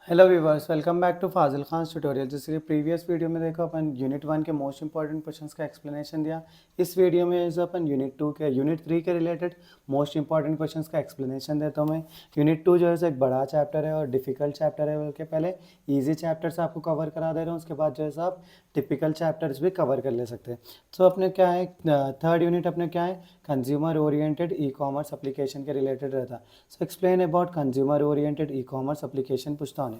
Hello viewers, welcome back to Fazil Khan tutorial. जैसे कि previous video में देखो अपन यूनिट 1 के मोस्ट इंपॉर्टेंट क्वेश्चंस का एक्सप्लेनेशन दिया। इस वीडियो में जो अपन यूनिट 3 के रिलेटेड मोस्ट इंपॉर्टेंट क्वेश्चंस का एक्सप्लेनेशन देता हूँ मैं। यूनिट 2 जो है एक बड़ा चैप्टर है और डिफिकल्ट चैप्टर है, बल्कि पहले ईजी चैप्टर्स आपको कवर करा दे रहा हूँ, उसके बाद जो है आप टिपिकल चैप्टर्स भी कवर कर ले सकते हैं। तो अपने क्या है, थर्ड यूनिट अपने क्या है, consumer oriented e commerce application के रिलेटेड रहता। So explain about consumer oriented e commerce application पूछता हूँ।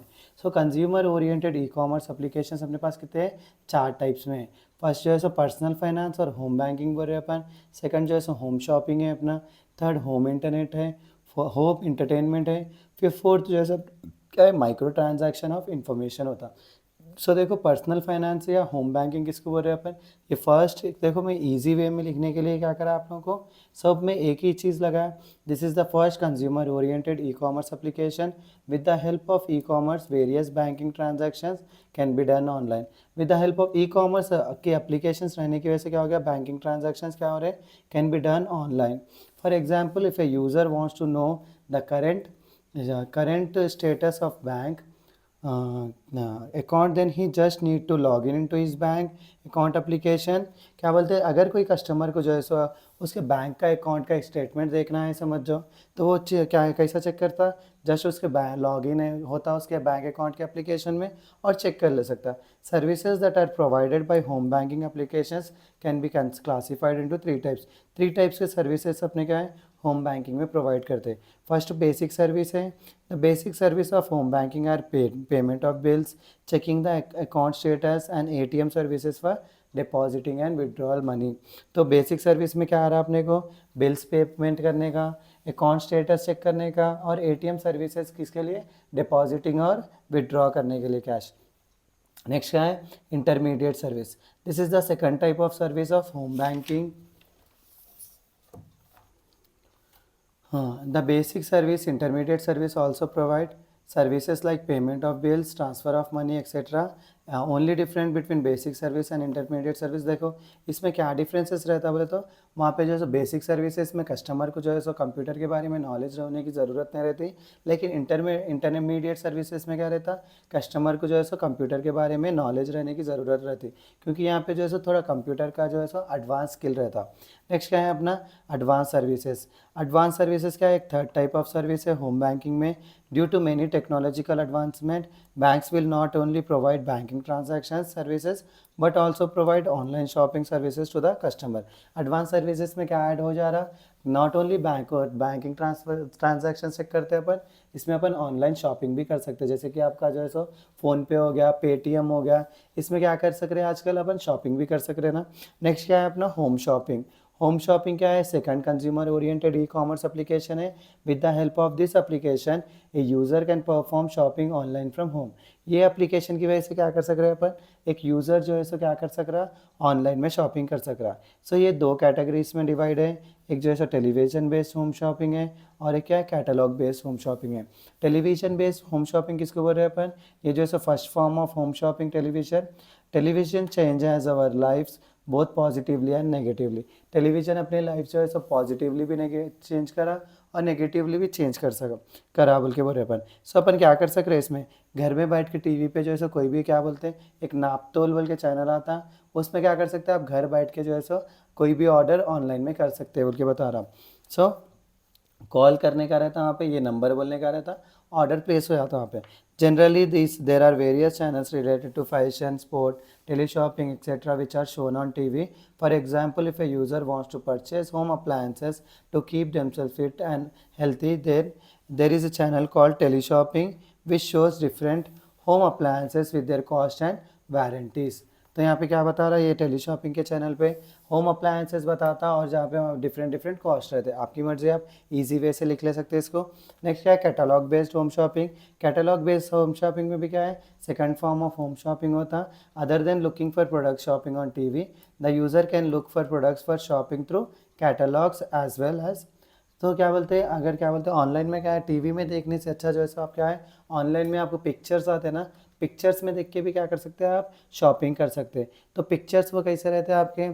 सो consumer oriented e commerce application अपने पास कितने हैं, 4 टाइप्स में। फर्स्ट जो है सो पर्सनल फाइनेंस और होम बैंकिंग बोल रहे हैं अपन। सेकंड जो है सो होम शॉपिंग है अपना। थर्ड होम इंटरनेट है। होम इंटरटेनमेंट है। फिर फोर्थ जो है सो क्या है, माइक्रो ट्रांजैक्शन ऑफ इंफॉर्मेशन होता। सो देखो पर्सनल फाइनेंस या होम बैंकिंग किसको बोल रहे हैं अपन। ये फर्स्ट देखो, मैं इजी वे में लिखने के लिए क्या करा आप लोगों को, सब में एक ही चीज़ लगाया। This is the first consumer oriented e commerce application with the help of e commerce various banking transactions can be done online. With the help of e commerce के एप्लीकेशंस रहने की वजह से क्या हो गया, बैंकिंग ट्रांजैक्शंस क्या हो रहे हैं, can be done online. For example, if a user wants to know the current status of bank account, then he just need to log in into his bank account application. क्या बोलते हैं, अगर कोई customer को जो है सो उसके bank का अकाउंट का स्टेटमेंट देखना है समझ जाओ, तो वो क्या कैसा चेक करता, जस्ट उसके बैंक लॉग इन होता उसके बैंक अकाउंट के एप्लीकेशन में और चेक कर ले सकता। Services that are provided by home banking applications can be classified into 3 types. 3 types के सर्विसेज अपने क्या है, होम बैंकिंग में प्रोवाइड करते हैं। फर्स्ट बेसिक सर्विस है। The basic service of home banking are payment of bills, checking the account status and ATM services for depositing and withdrawal money. तो basic service में क्या आ रहा है अपने को, बिल्स पेमेंट करने का, अकाउंट स्टेटस चेक करने का, और एटीएम सर्विसेज किसके लिए, डिपॉजिटिंग और विड्रॉ करने के लिए कैश। नेक्स्ट क्या है, intermediate service. This is the second type of service of home banking. The basic service, intermediate service also provide services like payment of bills, transfer of money, etc. Only different between basic service and intermediate service. देखो इसमें क्या differences रहता है बोले तो, वहाँ पे जो है बेसिक सर्विसेज में कस्टमर को जो है सो कंप्यूटर के बारे में नॉलेज होने की ज़रूरत नहीं रहती। लेकिन इंटरमीडिएट सर्विसेज में क्या रहता, कस्टमर को जो है सो कंप्यूटर के बारे में नॉलेज रहने की ज़रूरत रहती, क्योंकि यहाँ पे जो है सो थोड़ा कंप्यूटर का जो है सो एडवांस स्किल रहता। नेक्स्ट क्या है अपना, एडवांस सर्विसेज। एडवांस सर्विसेज क्या है, एक थर्ड टाइप ऑफ सर्विस है होम बैंकिंग में। Due to many technological advancement, banks will not only provide banking transactions services but also provide online shopping services to the customer। Advance services में क्या add हो जा रहा, not only bank और banking transaction check करते हैं अपन, इसमें अपन online shopping भी कर सकते हैं। जैसे कि आपका जो है सो फ़ोनपे हो गया, पेटीएम हो गया, इसमें क्या कर सक रहे हैं आजकल अपन, शॉपिंग भी कर सक रहे हैं ना। नेक्स्ट क्या है अपना, होम शॉपिंग। होम शॉपिंग क्या है, second consumer oriented e commerce application है। With the help of this application a user can perform shopping online from home. ये एप्लीकेशन की वजह से क्या कर सक रहे हैं अपन, एक यूज़र जो है सो क्या कर सक रहा, ऑनलाइन में शॉपिंग कर सक रहा। सो ये 2 कैटेगरीज में डिवाइड है, एक जो है सो टेलीविजन बेस्ड होम शॉपिंग है और एक क्या है, कैटलॉग बेस्ड होम शॉपिंग है। टेलीविजन बेस्ड होम शॉपिंग किसको बोल रहे हैं अपन, ये जो है सो first form of home shopping television. Television change as our lifes both positively and negatively. Television अपने लाइफ जो है सब पॉजिटिवली भी चेंज करा और नेगेटिवली भी चेंज कर सका करा बोल के बोल रहे अपन। सो अपन क्या कर सक रहे इसमें, घर में बैठ के टीवी पे जो है सो कोई भी क्या बोलते हैं, एक नापतोल बोल के चैनल आता, उसमें क्या कर सकते हैं आप, घर बैठ के जो है सो कोई भी ऑर्डर ऑनलाइन में कर सकते हैं बोल के बता रहा हूँ। सो कॉल करने का रहता वहाँ पे, ये नंबर बोलने का रहता, ऑर्डर प्लेस हो जाता वहाँ पे। Generally this there are various channels related to fashion, sport, tele shopping etcetera which are shown on TV. For example, if a user wants to purchase home appliances to keep themselves fit and healthy, there is a channel called tele shopping which shows different home appliances with their cost and warranties. तो यहाँ पे क्या बता रहा है, ये tele shopping के channel पे होम अप्लायंसेस बताता और जहाँ पे डिफरेंट कॉस्ट रहते हैं। आपकी मर्जी, आप इजी वे से लिख ले सकते हैं इसको। नेक्स्ट क्या है, catalogue based home shopping. Catalogue based home shopping में भी क्या है, second form of home shopping होता। Other than looking for product shopping on TV, the user can look for products for shopping through catalogues as well as. तो क्या बोलते हैं, अगर क्या बोलते हैं ऑनलाइन में क्या है, टीवी में देखने से अच्छा जो है सो आप क्या है, ऑनलाइन में आपको पिक्चर्स आते हैं ना, पिक्चर्स में देख के भी क्या कर सकते हैं आप, शॉपिंग कर सकते हैं। तो पिक्चर्स वो कैसे रहते हैं आपके,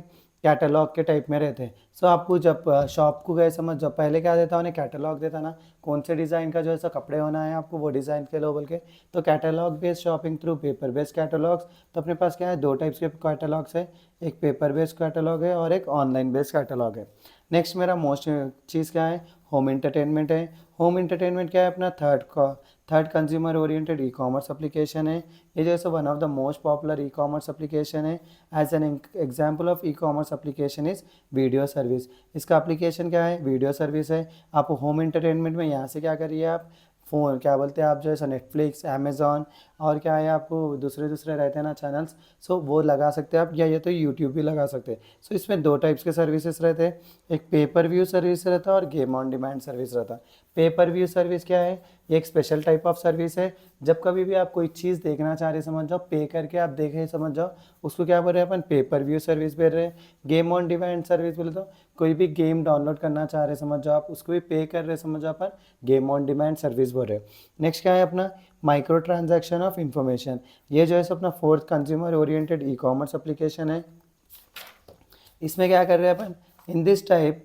कैटलॉग के टाइप में रहते हैं। सो आपको जब शॉप को गए समझ, जब पहले क्या देता उन्हें कैटलॉग देता ना, कौन से डिज़ाइन का जो है सो कपड़े होना है आपको वो डिज़ाइन के लो बोल के। तो catalogue based shopping through paper based catalogues, तो अपने पास क्या है, दो टाइप्स के कैटलॉग्स है, एक पेपर बेस्ड कैटलॉग है और एक ऑनलाइन बेस्ड कैटलॉग है। नेक्स्ट मेरा मोस्ट चीज़ क्या है, होम इंटरटेनमेंट है। होम इंटरटेनमेंट क्या है, अपना third consumer oriented e commerce application है। ये जैसे one of the most popular e commerce application है। As an example of e commerce application is video service. इसका एप्लीकेशन क्या है, वीडियो सर्विस है। आप होम इंटरटेनमेंट में यहाँ से क्या करिए, आप फ़ोन क्या बोलते हैं आप जो है नेटफ्लिक्स, अमेज़ॉन और क्या है आपको दूसरे दूसरे रहते हैं ना चैनल्स, सो वो लगा सकते हैं आप, या ये तो यूट्यूब भी लगा सकते हैं। सो इसमें दो टाइप्स के सर्विसेज रहते हैं, एक पेपर व्यू सर्विस रहता है और गेम ऑन डिमांड सर्विस रहता है। पेपर व्यू सर्विस क्या है, ये एक स्पेशल टाइप ऑफ सर्विस है। जब कभी भी आप कोई चीज़ देखना चाह रहे समझ जाओ, पे करके आप देखें समझ जाओ, उसको क्या बोल रहे हैं अपन, पेपर व्यू सर्विस बोल रहे हैं। गेम ऑन डिमांड सर्विस बोले तो कोई भी गेम डाउनलोड करना चाह रहे समझ जाओ, आप उसको भी पे कर रहे समझ जाओ, अपन गेम ऑन डिमांड सर्विस बोल रहे हैं। नेक्स्ट क्या है अपना, माइक्रो ट्रांजैक्शन ऑफ इंफॉर्मेशन। ये जो है अपना fourth consumer oriented e commerce application है। इसमें क्या कर रहे हैं अपन, in this type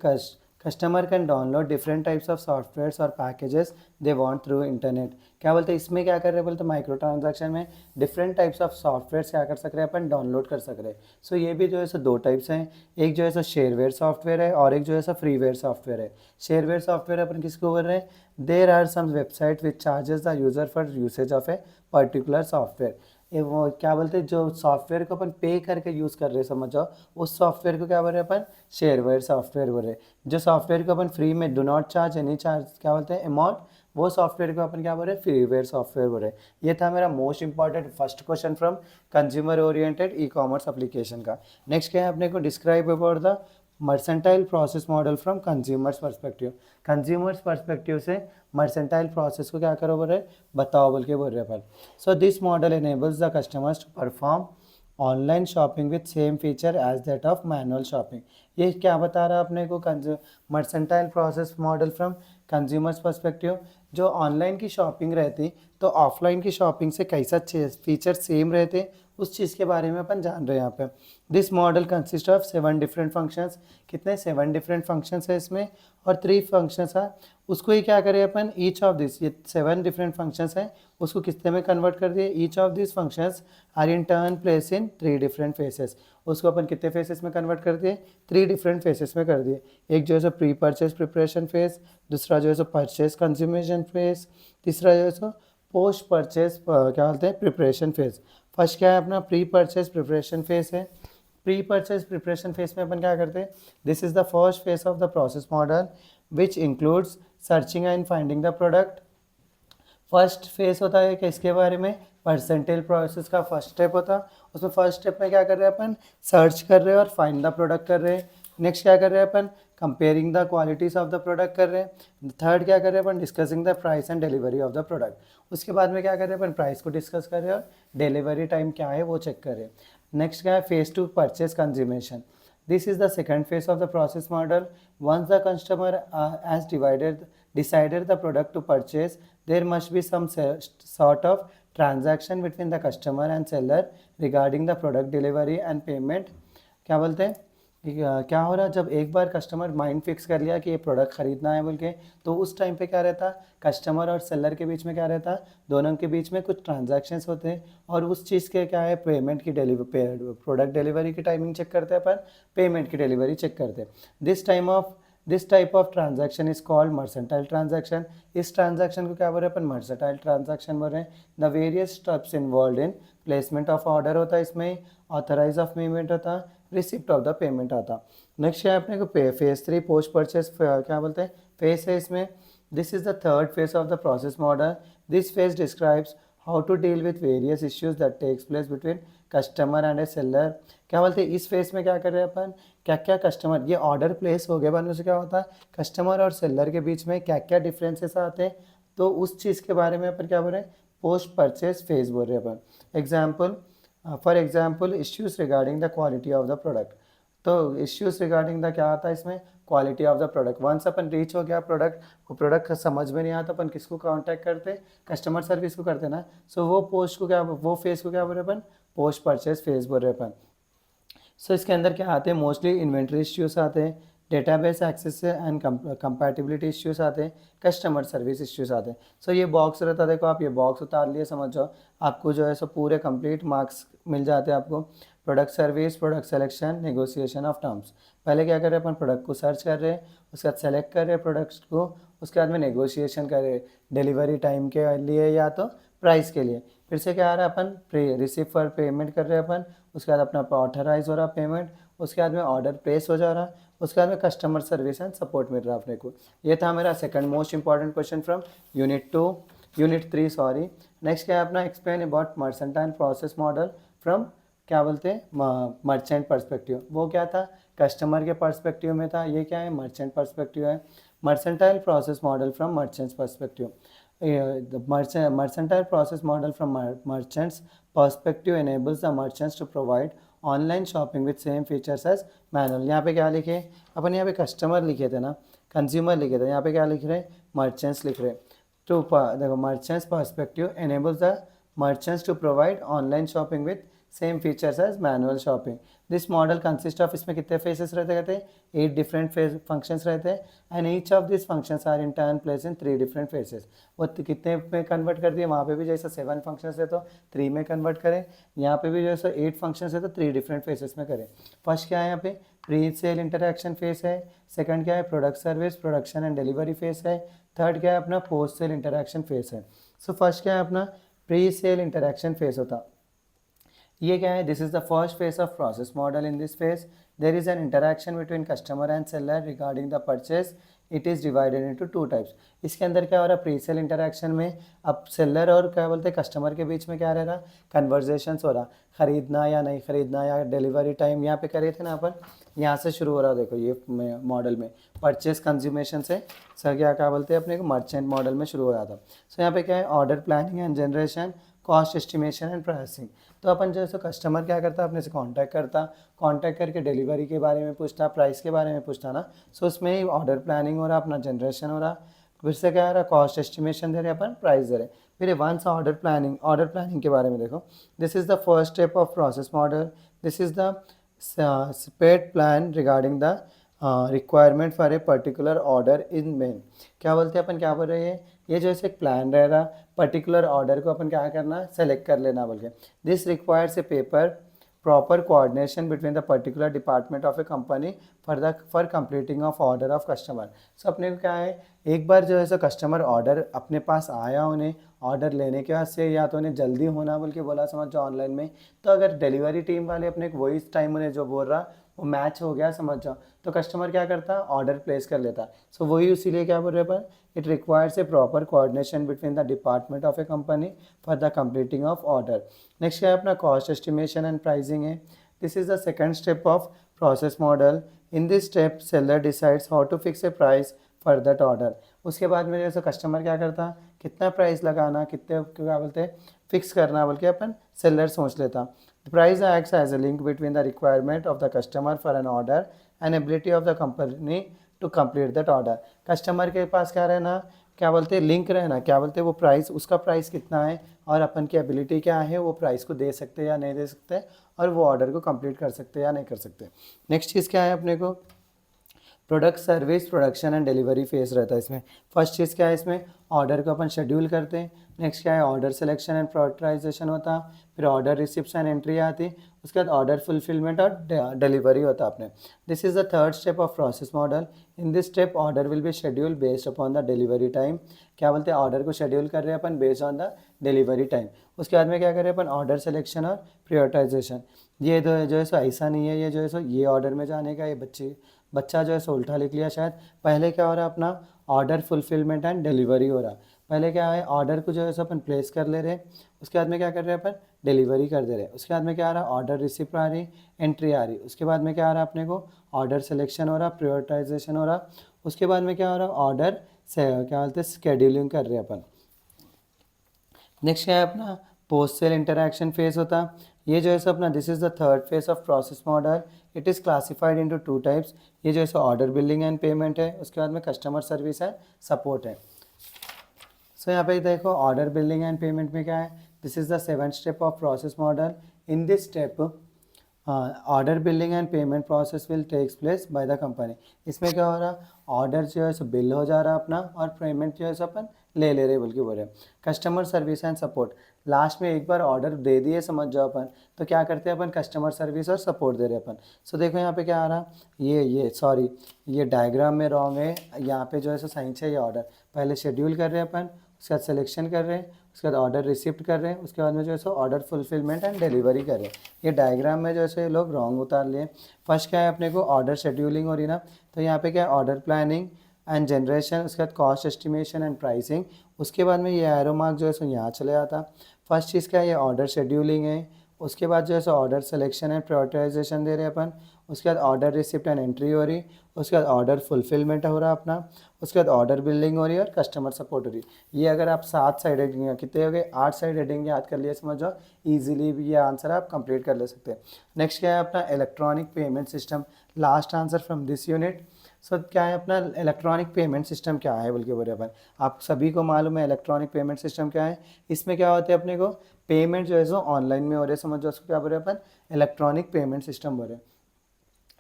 customer can download different types of softwares और packages they want through internet. क्या बोलते हैं इसमें क्या कर रहे हैं, बोलते माइक्रो ट्रांजैक्शन में डिफरेंट टाइप्स ऑफ सॉफ्टवेयर्स क्या कर सक रहे हैं अपन, डाउनलोड कर सक रहे हैं। सो ये भी जो है दो टाइप्स हैं, एक जो है शेयरवेयर सॉफ्टवेयर है और एक जो है फ्रीवेयर सॉफ्टवेयर है। शेयरवेयर सॉफ्टवेयर अपन किसको बोल रहे हैं, there are some website which charges the user for usage of a particular software. ये वो क्या बोलते हैं, जो सॉफ्टवेयर को अपन पे करके यूज़ कर रहे हैं समझ जाओ, उस सॉफ्टवेयर को क्या बोल रहे हैं अपन, शेयरवेयर सॉफ्टवेयर बोल रहे हैं। जो सॉफ्टवेयर को अपन फ्री में do not charge any charge क्या बोलते हैं अमाउंट, वो सॉफ्टवेयर को अपन क्या बोल रहे हैं, फ्रीवेयर सॉफ्टवेयर बोल रहे हैं। ये था मेरा most important first question from consumer oriented e commerce application का। नेक्स्ट क्या है अपने को, describe about the mercantile process model from consumers perspective. Consumers perspective से मर्सेंटाइल प्रोसेस को क्या करो बोल रहे, बताओ बोल के बोल रहे अपन। So this model enables the customers to perform online shopping with same feature as that of manual shopping. ये क्या बता रहा है अपने को, mercantile process model from consumers perspective. जो ऑनलाइन की शॉपिंग रहती तो ऑफलाइन की शॉपिंग से कैसा फीचर सेम रहते, उस चीज़ के बारे में अपन जान रहे हैं यहाँ पे। This model consist of 7 different functions. कितने, 7 डिफरेंट फंक्शंस है इसमें और 3 फंक्शंस है। उसको ही क्या करें अपन, ईच ऑफ दिस, ये 7 डिफरेंट फंक्शंस हैं, उसको कितने में कन्वर्ट कर दिए, each of this functions are in turn place in 3 different phases. उसको अपन कितने फेसेस में कन्वर्ट कर दिए, 3 डिफरेंट फेसेस में कर दिए। एक जो है प्री परचेज प्रिपरेशन फेस, दूसरा जो है परचेज कंज्यूमेशन फेस, तीसरा जो है पोस्ट परचेज क्या बोलते हैं, प्रिपरेशन फेज। फर्स्ट क्या है अपना, प्री परचेज प्रिपरेशन फेज है। प्री परचेज प्रिपरेशन फेज में अपन क्या करते हैं, this is the first phase of the process model which includes searching and finding the product. First phase होता है कि इसके बारे में, परसेंटेज प्रोसेस का फर्स्ट स्टेप होता है। उसमें फर्स्ट स्टेप में क्या कर रहे हैं अपन, सर्च कर रहे हैं और फाइंड द प्रोडक्ट कर रहे हैं। नेक्स्ट क्या कर रहे हैं अपन, comparing the qualities of the product कर रहे हैं। थर्ड क्या कर रहे हैं अपन, discussing the price and delivery of the product. उसके बाद में क्या कर रहे हैं अपन, प्राइस को डिस्कस कर रहे हैं और डिलीवरी टाइम क्या है वो चेक कर रहे हैं। नेक्स्ट क्या है, phase two purchase consummation. This is the second phase of the process model. Once the customer has decided the product to purchase, there must be some sort of transaction between the customer and seller regarding the product delivery and payment. क्या बोलते हैं क्या हो रहा है, जब एक बार customer mind fix कर लिया कि ये प्रोडक्ट खरीदना है बोल के, तो उस टाइम पे क्या रहता, कस्टमर और सेलर के बीच में क्या रहता, दोनों के बीच में कुछ ट्रांजैक्शंस होते हैं और उस चीज़ के क्या है, पेमेंट की प्रोडक्ट डिलीवरी की टाइमिंग चेक करते हैं अपन, पेमेंट की डिलीवरी चेक करते हैं। This type of transaction is called mercantile transaction. इस ट्रांजैक्शन को क्या बोल रहे हैं अपन, मर्सेंटाइल ट्रांजैक्शन बोल रहे हैं। The various steps involve in placement of order होता है इसमें, ऑथराइज ऑफ पेमेंट होता, रिसिप्ट ऑफ द पेमेंट आता। नेक्स्ट है अपने को फेज 3 पोस्ट परचेज क्या बोलते हैं, फेज है इसमें। This is the third phase of the process model. This phase describes how to deal with various issues that takes place between customer and a seller. क्या बोलते हैं इस फेज में क्या कर रहे हैं अपन, क्या क्या कस्टमर, ये ऑर्डर प्लेस हो गया बाद में से क्या होता है, कस्टमर और सेलर के बीच में क्या क्या डिफरेंसेस आते हैं, तो उस चीज़ के बारे में अपन क्या बोल रहे हैं, पोस्ट परचेज फेज बोल रहे हैं अपन। Example, for example issues regarding the quality of the product. तो इश्यूज रिगार्डिंग द क्या आता है इसमें, quality of the product. Once अपन रीच हो गया प्रोडक्ट, वो प्रोडक्ट समझ में नहीं आता, अपन किसको कांटेक्ट करते, कस्टमर सर्विस को करते ना। सो वो पोस्ट को क्या, वो फेज को क्या बोल रहे अपन, पोस्ट परचेज फेज बोल रहे अपन। सो इसके अंदर क्या आते हैं, मोस्टली इन्वेंट्री इश्यूज आते हैं, database access and compatibility issues आते हैं, कस्टमर सर्विस इश्यूज आते हैं। सो ये बॉक्स रहता है, देखो आप ये बॉक्स उतार लिए, समझ जाओ आपको जो है सो पूरे कंप्लीट मार्क्स मिल जाते हैं आपको। Product service, product selection, negotiation of terms. पहले क्या कर रहे हैं अपन, प्रोडक्ट को सर्च कर रहे हैं, उसके बाद सेलेक्ट कर रहे हैं प्रोडक्ट्स को, उसके बाद में नेगोशिएशन कर रहे हैं डिलीवरी टाइम के लिए या तो प्राइस के लिए। फिर से क्या आ रहा है, अपन रिसीव फॉर पेमेंट कर रहे हैं अपन, उसके बाद अपना ऑथराइज हो रहा पेमेंट, उसके बाद में ऑर्डर प्लेस हो जा रहा, उसके बाद में कस्टमर सर्विस एंड सपोर्ट मिल रहा अपने को। ये था मेरा second most important question from unit 3 sorry. Next क्या है अपना, explain about mercantile process model from, क्या बोलते हैं, मर्चेंट पर्सपेक्टिव। वो क्या था, कस्टमर के पर्सपेक्टिव में था, ये क्या है, मर्चेंट पर्सपेक्टिव है। Mercantile process model from merchants perspective. The mercantile process model from merchants perspective enables the merchants to provide online shopping with same features as manual. यहाँ पे क्या लिखे अपन, यहाँ पे कस्टमर लिखे थे ना, कंज्यूमर लिखे थे, यहाँ पे क्या लिख रहे हैं, मर्चेंट्स लिख रहे हैं। तो देखो merchants perspective enables the merchants to provide online shopping with same features as manual shopping. This model consist of, इसमें कितने फेसेस रहते 8 डिफरेंट फंक्शंस रहते हैं and each of this functions are in turn place in 3 different phases. वो कितने में convert कर दिए, वहाँ पे भी जैसे 7 फंक्शंस है तो 3 में कन्वर्ट करें, यहाँ पे भी जैसे 8 फंक्शंस है तो 3 डिफरेंट फेसेस में करें। फर्स्ट क्या है यहाँ पे, प्री सेल इंटरैक्शन फेस है। सेकंड क्या है, product service, production and delivery face है। थर्ड क्या है अपना, पोस्ट सेल इंटरैक्शन फेस है। सो फर्स्ट क्या है अपना, प्री सेल इंटरैक्शन फेस होता, ये क्या है, this is the first phase of process model. In this phase there is an interaction between customer and seller regarding the purchase. It is divided into 2 types. इसके अंदर क्या हो रहा है, प्री सेल इंटरैक्शन में अब सेलर और क्या बोलते हैं कस्टमर के बीच में क्या रह रहा, कन्वर्जेशंस हो रहा, खरीदना या नहीं खरीदना या डिलीवरी टाइम, यहाँ पे करे थे ना अपन, यहाँ से शुरू हो रहा। देखो ये मॉडल में परचेज कंज्यूमेशन से सर क्या बोलते हैं अपने को, मर्चेंट मॉडल में शुरू हो रहा था। सो यहाँ पे क्या है, order planning and generation, cost estimation and pricing. तो अपन जैसे कस्टमर क्या करता, अपने से कांटेक्ट करके डिलीवरी के बारे में पूछता, प्राइस के बारे में पूछता ना। सो उसमें ही ऑर्डर प्लानिंग हो रहा, अपना जनरेशन हो रहा, फिर से क्या आ रहा, कॉस्ट एस्टिमेशन दे रहे अपन, प्राइस दे रहे। फिर वंस ऑर्डर प्लानिंग के बारे में देखो, this is the first step of process model. This is the spade plan regarding the requirement for a particular order in main. क्या बोलते हैं अपन, क्या बोल रहे हैं, ये जैसे एक प्लान रह रहा, पर्टिकुलर ऑर्डर को अपन क्या करना, सेलेक्ट कर लेना बोल के। This requires a paper proper coordination between the particular department of a company for completing of order of customer. So अपने को क्या है, एक बार जो है सो कस्टमर ऑर्डर अपने पास आया, उन्हें ऑर्डर लेने के बाद से या तो उन्हें जल्दी होना बोल के बोला, समझ जाओ ऑनलाइन में, तो अगर डिलीवरी टीम वाले अपने को वही टाइम उन्हें जो बोल रहा वो मैच हो गया, समझ जाओ, तो कस्टमर क्या करता, ऑर्डर प्लेस कर लेता। सो वही इसीलिए क्या बोल रहे हैं, it requires a proper coordination between the department of a company for the completing of order. Next क्या है अपना, कॉस्ट एस्टिमेशन एंड प्राइसिंग है। This is the second step of process model. In this step seller decides how to fix a price for that order. उसके बाद में जैसे customer क्या करता, कितना प्राइस लगाना, कितने क्या बोलते हैं फिक्स करना बोल के अपन सेलर सोच लेता। The price acts as a link between the requirement of the customer for an order and ability of the company to complete that order. Customer के पास क्या रहना, क्या बोलते हैं लिंक रहना, क्या बोलते हैं वो प्राइस, उसका प्राइस कितना है और अपन की एबिलिटी क्या है, वो प्राइस को दे सकते हैं या नहीं दे सकते, और वो ऑर्डर को कंप्लीट कर सकते हैं या नहीं कर सकते। नेक्स्ट चीज़ क्या है अपने को, product service, production and delivery face रहता है इसमें। फर्स्ट चीज़ क्या है इसमें, ऑर्डर को अपन शेड्यूल करते हैं। नेक्स्ट क्या है, ऑर्डर सिलेक्शन एंड प्रायोरिटाइजेशन होता। फिर ऑर्डर रिसिप्ट एंड एंट्री आती। उसके बाद ऑर्डर फुलफिलमेंट और डिलीवरी होता अपने। This is the third step of process model. In this step order will be schedule based upon the delivery time. क्या बोलते हैं, ऑर्डर को शेड्यूल कर रहे हैं अपन based on the delivery time. उसके बाद में क्या कर रहे हैं अपन, ऑर्डर सिलेक्शन और प्रायोरिटाइजेशन। ये जो है सो ऐसा नहीं है, ये जो है सो ये ऑर्डर में जाने का, ये बच्चा जो है सो उल्टा लिख लिया शायद। पहले क्या हो रहा है अपना, ऑर्डर फुलफिलमेंट एंड डिलीवरी हो रहा। पहले क्या है, ऑर्डर को जो है सो अपन प्लेस कर ले रहे, उसके बाद में क्या कर रहे हैं अपन, डिलीवरी कर दे रहे। उसके बाद में क्या आ रहा, ऑर्डर रिसिप्ट आ रही, एंट्री आ रही। उसके बाद में क्या आ रहा अपने को, ऑर्डर सिलेक्शन हो रहा, प्रायोरिटाइजेशन हो रहा। उसके बाद में क्या हो रहा, ऑर्डर से क्या बोलते हैं स्केड्यूलिंग कर रहे हैं अपन। नेक्स्ट क्या है अपना, पोस्ट सेल इंटरैक्शन फेज होता। ये जो है सो अपना, this is the third phase of process model. It is classified into 2 types. ये जो है सो ऑर्डर बिल्डिंग एंड पेमेंट है। उसके बाद में कस्टमर सर्विस एंड सपोर्ट है। सो यहाँ पे देखो ऑर्डर बिल्डिंग एंड पेमेंट में क्या है, this is the 7th step of process model. In this step हाँ, order billing and payment process will takes place by the company. इसमें क्या हो रहा, ऑर्डर जो है सो बिल हो जा रहा अपना और पेमेंट जो है सो अपन ले रहे बल्कि बोल रहे। Customer service and support, last में एक बार ऑर्डर दे दिए समझ जाओ अपन, तो क्या करते हैं अपन, कस्टमर सर्विस और सपोर्ट दे रहे अपन। सो देखो यहाँ पे क्या आ रहा, ये सॉरी, ये डायग्राम में रॉन्ग है, यहाँ पे जो है सो सही चाहिए ऑर्डर। पहले शेड्यूल कर रहे हैं अपन, उसके बाद सिलेक्शन कर रहे हैं, उसके बाद ऑर्डर रिसिप्ट कर रहे हैं, उसके बाद में जो है सो ऑर्डर फुलफिलमेंट एंड डिलीवरी कर रहे हैं। ये डायग्राम में जो है सो ये लोग रॉन्ग उतार लिए। फर्स्ट क्या है अपने को, ऑर्डर शेड्यूलिंग हो रही ना, तो यहाँ पे क्या है, ऑर्डर प्लानिंग एंड जनरेशन, उसके बाद कॉस्ट एस्टिमेशन एंड प्राइसिंग। उसके बाद में ये एरो मार्क जो है सो यहाँ चले जाता। फर्स्ट चीज़ क्या है, ये ऑर्डर शेड्यूलिंग है। उसके बाद जो है सो ऑर्डर सिलेक्शन एंड प्रायोरिटाइजेशन दे रहे हैं अपन। उसके बाद ऑर्डर रिसिप्ट एंड एंट्री हो रही। उसके बाद ऑर्डर फुलफिलमेंट हो रहा अपना। उसके बाद ऑर्डर बिल्डिंग हो रही है और कस्टमर सपोर्ट हो रही है। ये अगर आप 7 साइड हेडिंग, कितने हो गए, 8 साइड हेडिंग याद कर लिए समझ जाओ, ईजिली भी ये आंसर आप कंप्लीट कर ले सकते हैं। नेक्स्ट क्या है अपना electronic payment system, last answer from this unit. So क्या है अपना इलेक्ट्रॉनिक पेमेंट सिस्टम क्या है बोल के बोले अपन, आप सभी को मालूम है इलेक्ट्रॉनिक पेमेंट सिस्टम क्या है। इसमें क्या होता है अपने को, पेमेंट जो है सो ऑनलाइन में हो रहे, समझ जाओ उसको क्या बोल रहे हैं अपन, इलेक्ट्रॉनिक पेमेंट सिस्टम बोल रहे हैं।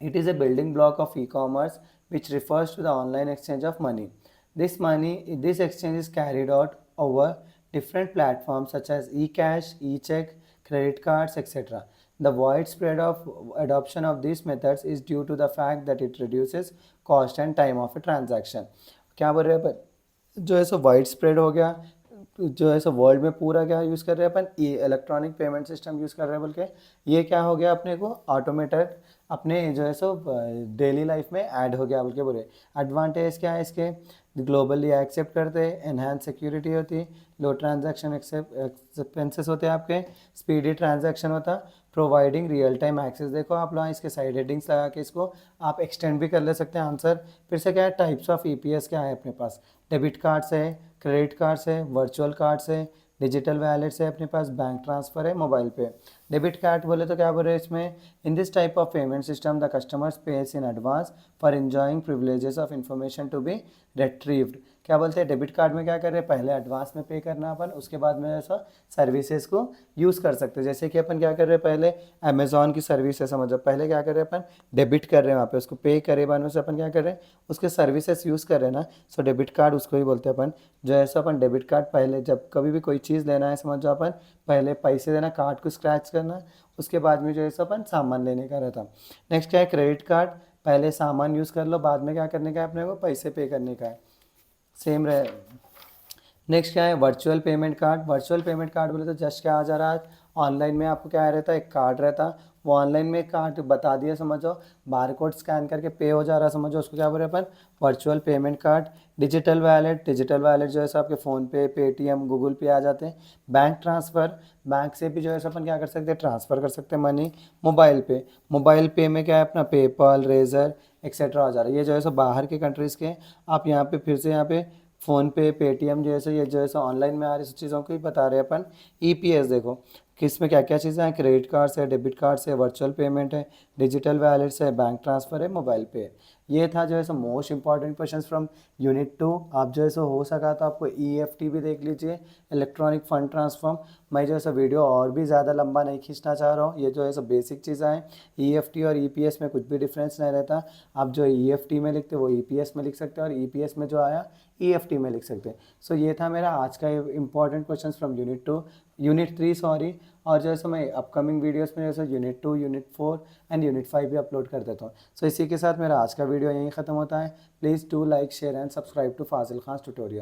It is a building block of e-commerce which refers to the online exchange of money. This exchange is carried out over different platforms such as e-cash, e-check, credit cards, etc. The widespread of adoption of these methods is due to the fact that it reduces cost and time of a transaction. क्या बोल रहे हैं अपन, जो है सो wide spread हो गया, जो है सो वर्ल्ड में पूरा क्या यूज़ कर रहे हैं अपन, ये इलेक्ट्रॉनिक पेमेंट सिस्टम यूज़ कर रहे हैं बोल के। ये क्या हो गया अपने को, ऑटोमेटेड अपने जो है सो डेली लाइफ में ऐड हो गया बोल के बोले। एडवांटेज क्या है इसके, ग्लोबली एक्सेप्ट करते हैं, एनहांस सिक्योरिटी होती है, लो ट्रांजैक्शन एक्सपेंसेस होते हैं आपके, स्पीडी ट्रांजैक्शन होता, प्रोवाइडिंग रियल टाइम एक्सेस। देखो आप लोग इसके साइड हेडिंग्स लगा के इसको आप एक्सटेंड भी कर ले सकते हैं आंसर। फिर से क्या है, टाइप्स ऑफ ईपीएस क्या है अपने पास, डेबिट कार्ड्स है, क्रेडिट कार्ड्स है, वर्चुअल कार्ड्स है, डिजिटल वैलेट्स है अपने पास, बैंक ट्रांसफ़र है, मोबाइल पे। डेबिट कार्ड बोले तो क्या बोल रहे हैं इसमें, in this type of payment system the customers pays in advance for enjoying privileges of information to be retrieved. क्या बोलते हैं, डेबिट कार्ड में क्या कर रहे हैं, पहले एडवांस में पे करना अपन, उसके बाद में ऐसा सर्विसेज को यूज़ कर सकते हैं। जैसे कि अपन क्या कर रहे हैं, पहले अमेजोन की सर्विस है समझो, पहले क्या कर रहे हैं अपन, डेबिट कर रहे हैं वहाँ पे, उसको पे करे बाद में से अपन क्या कर रहे हैं, उसके सर्विसेज यूज़ कर रहे हैं ना। सो डेबिट कार्ड उसको ही बोलते हैं अपन। जो ऐसा अपन डेबिट कार्ड पहले जब कभी भी कोई चीज़ लेना है समझ जाओ अपन, पहले पैसे देना, कार्ड को स्क्रैच करना, उसके बाद में जो है अपन सामान लेने का रहता। नेक्स्ट क्या है, क्रेडिट कार्ड, पहले सामान यूज़ कर लो, बाद में क्या करने का है अपने को, पैसे पे करने का है, सेम रहे। नेक्स्ट क्या है, virtual payment card. Virtual payment card बोले तो जस्ट क्या आ जा रहा है, ऑनलाइन में आपको क्या रहता है, एक कार्ड रहता, वो ऑनलाइन में कार्ड बता दिया समझो, बार कोड स्कैन करके पे हो जा रहा समझो, उसको क्या बोल रहे हैं अपन, virtual payment card. Digital wallet, digital wallet जो है सो आपके फ़ोनपे, पेटीएम, गूगल पे आ जाते हैं। बैंक ट्रांसफ़र, बैंक से भी जो है सो अपन क्या कर सकते हैं, ट्रांसफ़र कर सकते हैं मनी। मोबाइल पे, मोबाइल पे में क्या है अपना पेपल, रेजर एक्सेट्रा हो जा रहा है। ये जो है सो बाहर के कंट्रीज़ के, आप यहाँ पे फिर से यहाँ पे फ़ोनपे, पेटीएम जैसे ये जो है ऑनलाइन में आ रही चीज़ों को ही बता रहे हैं अपन। ईपीएस देखो किस में क्या क्या चीज़ें हैं, क्रेडिट कार्ड्स है, डेबिट कार्ड्स है, वर्चुअल पेमेंट है, डिजिटल वैलेट्स है, बैंक ट्रांसफ़र है, मोबाइल पे। ये था जो है so most important question from unit 2। आप जो है सो हो सका तो आपको ईएफटी भी देख लीजिए, इलेक्ट्रॉनिक फंड ट्रांसफॉर्म। मैं जो है सो वीडियो और भी ज़्यादा लंबा नहीं खींचना चाह रहा हूँ, ये जो है सो बेसिक चीज़ें हैं। ईएफटी और ईपीएस में कुछ भी डिफरेंस नहीं रहता, आप जो ईएफटी में लिखते वो ईपीएस में लिख सकते हैं, और ईपीएस में जो आया ईएफटी में लिख सकते हैं। सो ये था मेरा आज का important question from unit 3 sorry. और जो है सो मैं अपकमिंग वीडियोस में जैसे यूनिट 2, यूनिट 4 एंड यूनिट 5 भी अपलोड कर देता हूँ। सो इसी के साथ मेरा आज का वीडियो यहीं ख़त्म होता है। Please do like, share and subscribe to Fazil Khan tutorial.